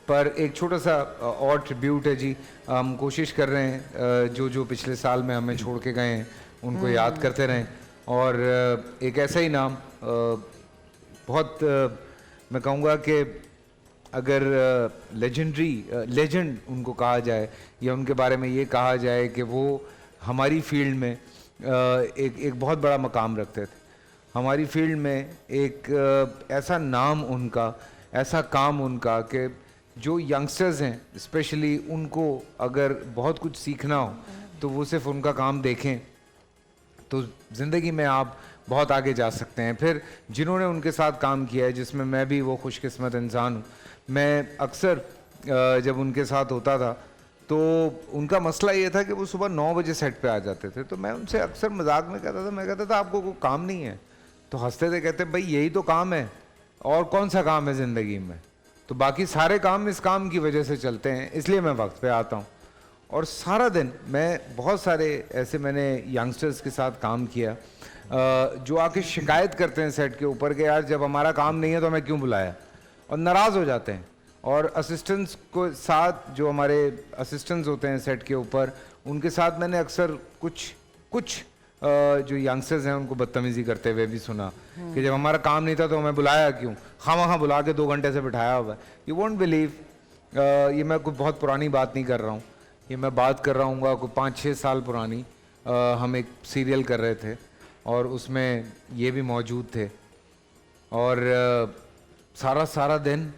पर एक छोटा सा और ट्रिब्यूट है जी। हम कोशिश कर रहे हैं जो जो पिछले साल में हमें छोड़ के गए हैं उनको याद करते रहें, और एक ऐसा ही नाम बहुत मैं कहूँगा कि अगर लेजेंड उनको कहा जाए या उनके बारे में ये कहा जाए कि वो हमारी फील्ड में एक बहुत बड़ा मकाम रखते थे। हमारी फील्ड में एक ऐसा नाम उनका, ऐसा काम उनका कि जो यंगस्टर्स हैं स्पेशली उनको अगर बहुत कुछ सीखना हो तो वो सिर्फ उनका काम देखें तो ज़िंदगी में आप बहुत आगे जा सकते हैं। फिर जिन्होंने उनके साथ काम किया है, जिसमें मैं भी वो खुशकिस्मत इंसान हूँ, मैं अक्सर जब उनके साथ होता था तो उनका मसला ये था कि वो सुबह 9 बजे सेट पे आ जाते थे। तो मैं उनसे अक्सर मजाक में कहता था, मैं कहता था आपको कोई काम नहीं है? तो हंसते थे, कहते भाई यही तो काम है, और कौन सा काम है ज़िंदगी में? तो बाकी सारे काम इस काम की वजह से चलते हैं, इसलिए मैं वक्त पे आता हूँ। और सारा दिन मैं बहुत सारे ऐसे मैंने यंगस्टर्स के साथ काम किया जो आके शिकायत करते हैं सेट के ऊपर कि यार जब हमारा काम नहीं है तो हमें क्यों बुलाया, और नाराज़ हो जाते हैं। और असिस्टेंट्स को साथ, जो हमारे असिस्टेंट्स होते हैं सेट के ऊपर, उनके साथ मैंने अक्सर कुछ जो यंगस्टर्स हैं उनको बदतमीज़ी करते हुए भी सुना कि जब हमारा काम नहीं था तो हमें बुलाया क्यों, खामखा बुला के 2 घंटे से बिठाया हुआ है। यू वोंट बिलीव, ये मैं कोई बहुत पुरानी बात नहीं कर रहा हूँ, ये मैं बात कर रहा हूँ कोई 5-6 साल पुरानी। हम एक सीरियल कर रहे थे और उसमें ये भी मौजूद थे, और सारा दिन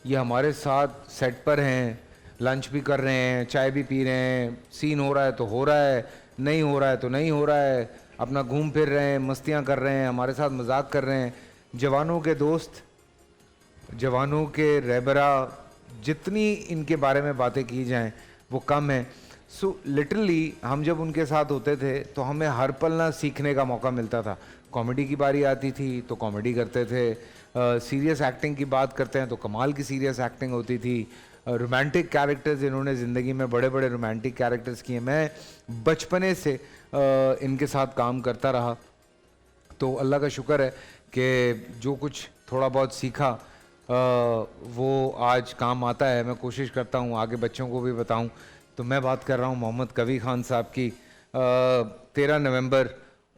ये हमारे साथ सेट पर हैं, लंच भी कर रहे हैं, चाय भी पी रहे हैं, सीन हो रहा है तो हो रहा है, नहीं हो रहा है तो नहीं हो रहा है, अपना घूम फिर रहे हैं, मस्तियाँ कर रहे हैं, हमारे साथ मजाक कर रहे हैं। जवानों के दोस्त, जवानों के रहबरा, जितनी इनके बारे में बातें की जाएं वो कम है। सो लिटरली हम जब उनके साथ होते थे तो हमें हर पल ना सीखने का मौका मिलता था। कॉमेडी की बारी आती थी तो कॉमेडी करते थे, सीरियस एक्टिंग की बात करते हैं तो कमाल की सीरियस एक्टिंग होती थी। रोमांटिक कैरेक्टर्स, इन्होंने ज़िंदगी में बड़े बड़े रोमांटिक कैरेक्टर्स किए। मैं बचपने से इनके साथ काम करता रहा, तो अल्लाह का शुक्र है कि जो कुछ थोड़ा बहुत सीखा वो आज काम आता है। मैं कोशिश करता हूँ आगे बच्चों को भी बताऊँ। तो मैं बात कर रहा हूँ मोहम्मद कवी खान साहब की। 13 नवंबर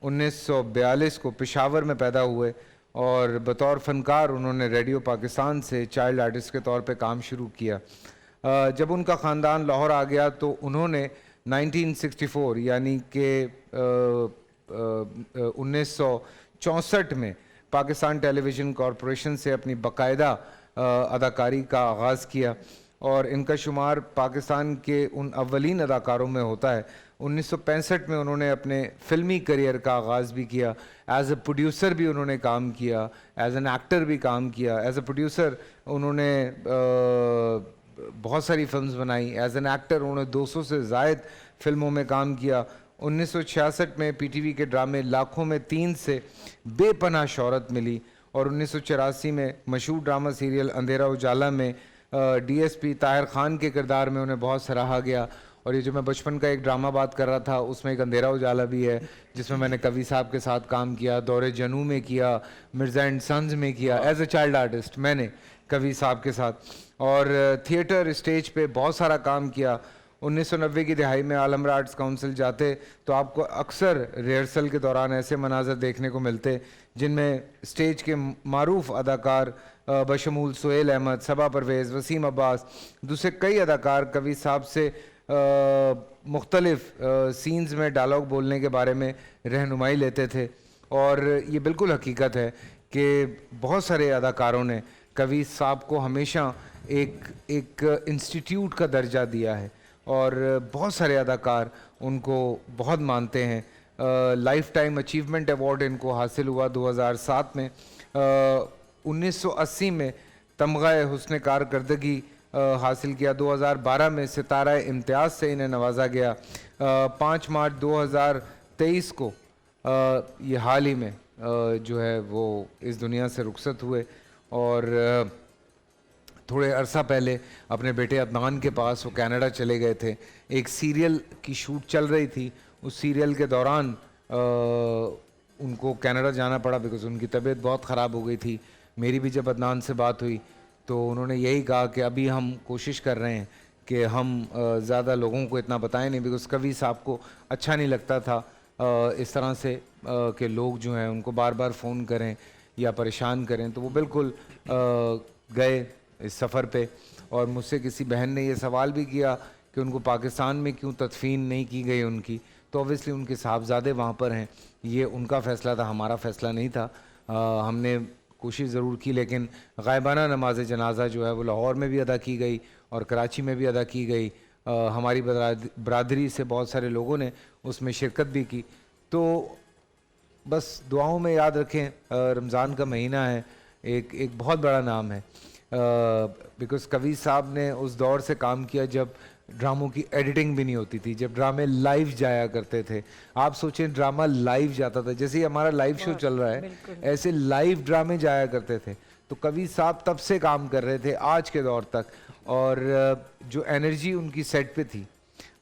1942 को पेशावर में पैदा हुए, और बतौर फ़नकार उन्होंने रेडियो पाकिस्तान से चाइल्ड आर्टिस्ट के तौर पे काम शुरू किया। जब उनका ख़ानदान लाहौर आ गया तो उन्होंने 1964 यानी कि 1964 में पाकिस्तान टेलीविज़न कॉरपोरेशन से अपनी बाकायदा अदाकारी का आगाज़ किया, और इनका शुमार पाकिस्तान के उन अव्वलीन अदाकारों में होता है। 1965 में उन्होंने अपने फ़िल्मी करियर का आगाज़ भी किया। एज ए प्रोड्यूसर भी उन्होंने काम किया, एज एन एक्टर भी काम किया। एज ए प्रोड्यूसर उन्होंने बहुत सारी फिल्म्स बनाई। एज एन एक्टर उन्होंने 200 से ज़ायद फिल्मों में काम किया। 1966 में पीटीवी के ड्रामे लाखों में 3 से बेपनाह शोहरत मिली, और 1984 में मशहूर ड्रामा सीरियल अंधेरा उजाला में डीएसपी ताहिर खान के किरदार में उन्हें बहुत सराहा गया। और ये जो मैं बचपन का एक ड्रामा बात कर रहा था उसमें एक अंधेरा उजाला भी है जिसमें मैंने कवि साहब के साथ काम किया, दौरे जनू में किया, मिर्ज़ा एंड सन्स में किया एज ए चाइल्ड आर्टिस्ट मैंने कवि साहब के साथ, और थिएटर स्टेज पे बहुत सारा काम किया। 1990 की दिहाई में आलमरा आर्ट्स काउंसिल जाते तो आपको अक्सर रिहर्सल के दौरान ऐसे मनाजर देखने को मिलते जिनमें स्टेज के मारूफ अदाकार बशमूल सुहेल अहमद, सबा परवेज़, वसीम अब्बास, दूसरे कई अदाकार कवि साहब से मुख्तलिफ सीन्स में डायलॉग बोलने के बारे में रहनुमाई लेते थे। और ये बिल्कुल हकीकत है कि बहुत सारे अदाकारों ने कवि साहब को हमेशा एक इंस्टीट्यूट का दर्जा दिया है, और बहुत सारे अदाकार उनको बहुत मानते हैं। लाइफ टाइम अचीवमेंट अवार्ड इनको हासिल हुआ 2007 में। 1980 में तमग़ा हुस्न कारकर्दगी हासिल किया। 2012 में सितारा इम्तियाज़ से इन्हें नवाजा गया। 5 मार्च 2023 को ये हाल ही में जो है वो इस दुनिया से रुखसत हुए, और थोड़े अरसा पहले अपने बेटे अदनान के पास वो कनाडा चले गए थे। एक सीरियल की शूट चल रही थी, उस सीरियल के दौरान उनको कनाडा जाना पड़ा बिकॉज़ उनकी तबीयत बहुत ख़राब हो गई थी। मेरी भी जब अदनान से बात हुई तो उन्होंने यही कहा कि अभी हम कोशिश कर रहे हैं कि हम ज़्यादा लोगों को इतना बताएं नहीं, बिकॉज कवि साहब को अच्छा नहीं लगता था इस तरह से कि लोग जो हैं उनको बार बार फ़ोन करें या परेशान करें। तो वो बिल्कुल गए इस सफ़र पे, और मुझसे किसी बहन ने ये सवाल भी किया कि उनको पाकिस्तान में क्यों तदफीन नहीं की गई उनकी। तो ऑब्वियसली उनके साहबजादे वहाँ पर हैं, ये उनका फ़ैसला था, हमारा फ़ैसला नहीं था। हमने कोशिश ज़रूर की, लेकिन गायबाना नमाज जनाजा जो है वो लाहौर में भी अदा की गई और कराची में भी अदा की गई। हमारी बरादरी से बहुत सारे लोगों ने उसमें शिरकत भी की। तो बस दुआओं में याद रखें, रमज़ान का महीना है, एक बहुत बड़ा नाम है, बिकॉज़ कवि साहब ने उस दौर से काम किया जब ड्रामों की एडिटिंग भी नहीं होती थी, जब ड्रामे लाइव जाया करते थे। आप सोचें ड्रामा लाइव जाता था, जैसे ही हमारा लाइव शो चल रहा है ऐसे लाइव ड्रामे जाया करते थे। तो कवि साहब तब से काम कर रहे थे आज के दौर तक, और जो एनर्जी उनकी सेट पे थी,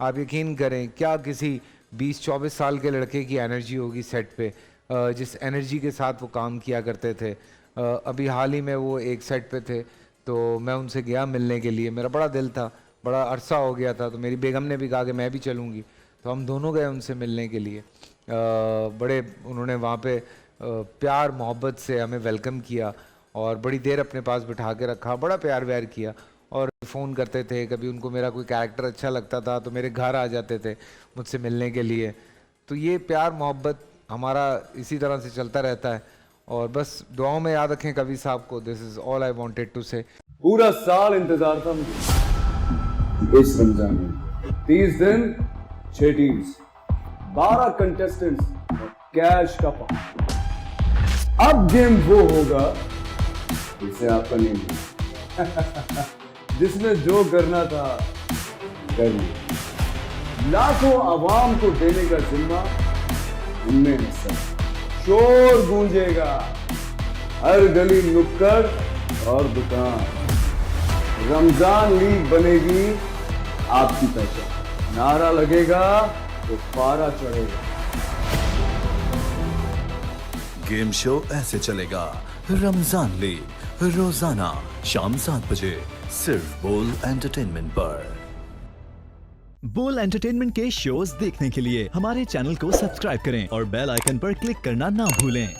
आप यकीन करें क्या किसी 20-24 साल के लड़के की एनर्जी होगी सेट पे, जिस एनर्जी के साथ वो काम किया करते थे। अभी हाल ही में वो एक सेट पे थे, तो मैं उनसे गया मिलने के लिए, मेरा बड़ा दिल था, बड़ा अरसा हो गया था, तो मेरी बेगम ने भी कहा कि मैं भी चलूँगी, तो हम दोनों गए उनसे मिलने के लिए। बड़े उन्होंने वहाँ पे प्यार मोहब्बत से हमें वेलकम किया और बड़ी देर अपने पास बिठा के रखा, बड़ा प्यार व्यार किया, और फ़ोन करते थे। कभी उनको मेरा कोई कैरेक्टर अच्छा लगता था तो मेरे घर आ जाते थे मुझसे मिलने के लिए। तो ये प्यार मोहब्बत हमारा इसी तरह से चलता रहता है, और बस दुआओं में याद रखें कवि साहब को। This is all I wanted to say. पूरा साल इंतजार था मुझे इस रमजान में। 30 दिन 6 टीम्स, 12 कंटेस्टेंट्स और कैश का पार्ट। अब गेम वो होगा जिसे आपका नहीं जिसने जो करना था कर लिया। लाखों आवाम को देने का जिम्मा उनमें है सर। शोर गूंजेगा हर गली नुक्कड़ और दुकान। रमजान लीग बनेगी आपकी पहचान। नारा लगेगा तो पारा चढ़ेगा। गेम शो ऐसे चलेगा। रमजान लीग रोजाना शाम 7 बजे सिर्फ बोल एंटरटेनमेंट पर। बोल एंटरटेनमेंट के शोज देखने के लिए हमारे चैनल को सब्सक्राइब करें और बेल आइकन पर क्लिक करना ना भूलें।